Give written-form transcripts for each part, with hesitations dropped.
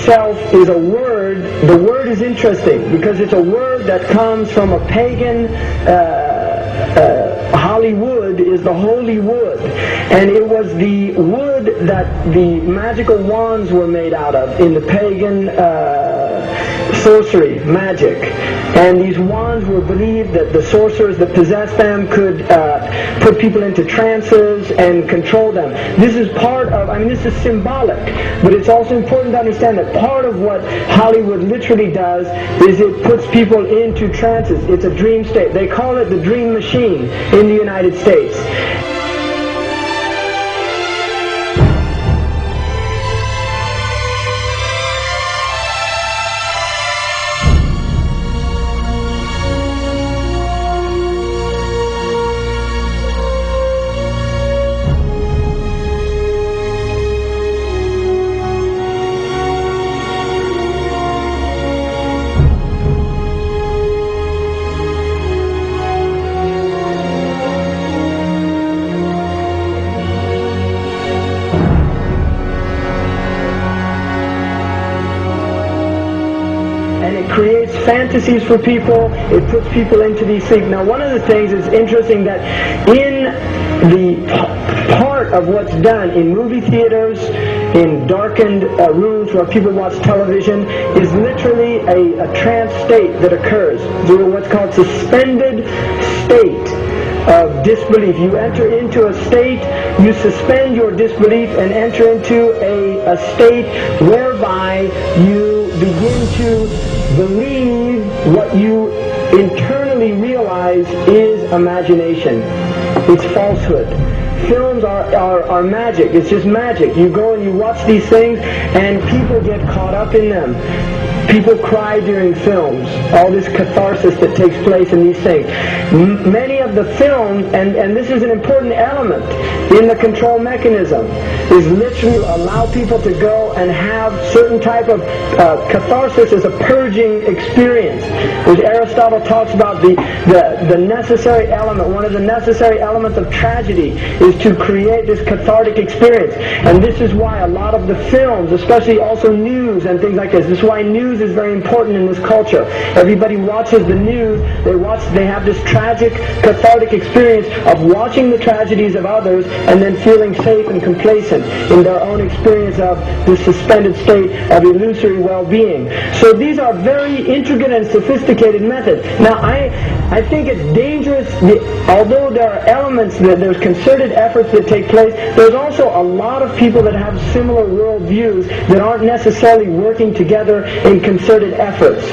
itself is a word. The word is interesting because it's a word that comes from a pagan. Hollywood is the holy wood, and it was the wood that the magical wands were made out of in the pagan sorcery, magic. And these wands were believed that the sorcerers that possessed them could put people into trances and control them. This is part of, this is symbolic, but it's also important to understand that part of what Hollywood literally does is it puts people into trances. It's a dream state. They call it the dream machine in the United States. Creates fantasies for people. It puts people into these things. Now, one of the things is interesting that in the part of what's done in movie theaters, in darkened rooms where people watch television, is literally a trance state that occurs. What's called suspended state of disbelief. You enter into a state, you suspend your disbelief and enter into a state whereby you begin to believe what you internally realize is imagination. It's falsehood. Films are magic. It's just magic. You go and you watch these things and people get caught up in them. People cry during films. All this catharsis that takes place in these things. Many of the films, and this is an important element in the control mechanism, is literally allow people to go and have certain type of catharsis as a purging experience. Which Aristotle talks about the necessary element. One of the necessary elements of tragedy is to create this cathartic experience. And this is why a lot of the films, especially also news and things like this is why news is very important in this culture. Everybody watches the news. They have this tragic, cathartic experience of watching the tragedies of others and then feeling safe and complacent in their own experience of the suspended state of illusory well-being. So these are very intricate and sophisticated methods. Now, I think it's dangerous, although there are elements, there's concerted efforts that take place, there's also a lot of people that have similar worldviews that aren't necessarily working together in concerted efforts.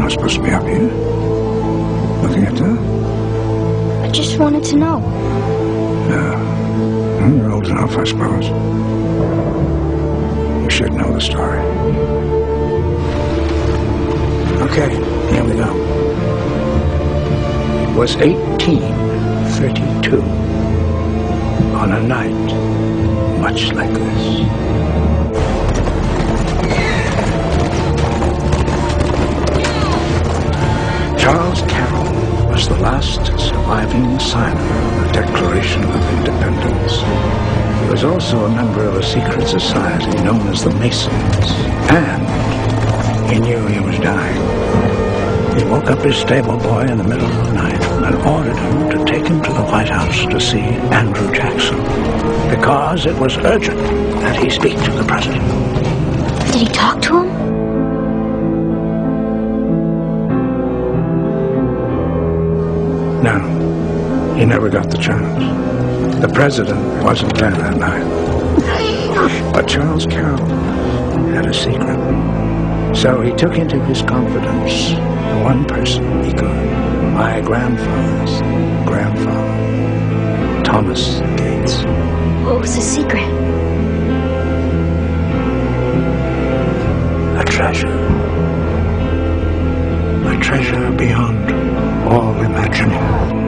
not supposed to be up here. Looking at that? I just wanted to know. No. You're old enough, I suppose. You should know the story. Okay, here we go. It was 1832. On a night much like this. Charles Carroll was the last surviving signer of the Declaration of Independence. He was also a member of a secret society known as the Masons, and he knew he was dying. He woke up his stable boy in the middle of the night and ordered him to take him to the White House to see Andrew Jackson, because it was urgent that he speak to the president. Did he talk to him? No, he never got the chance. The president wasn't there that night. But Charles Carroll had a secret. So he took into his confidence the one person he could. My grandfather's grandfather, Thomas Gates. What was the secret? A treasure. A treasure beyond all imagining.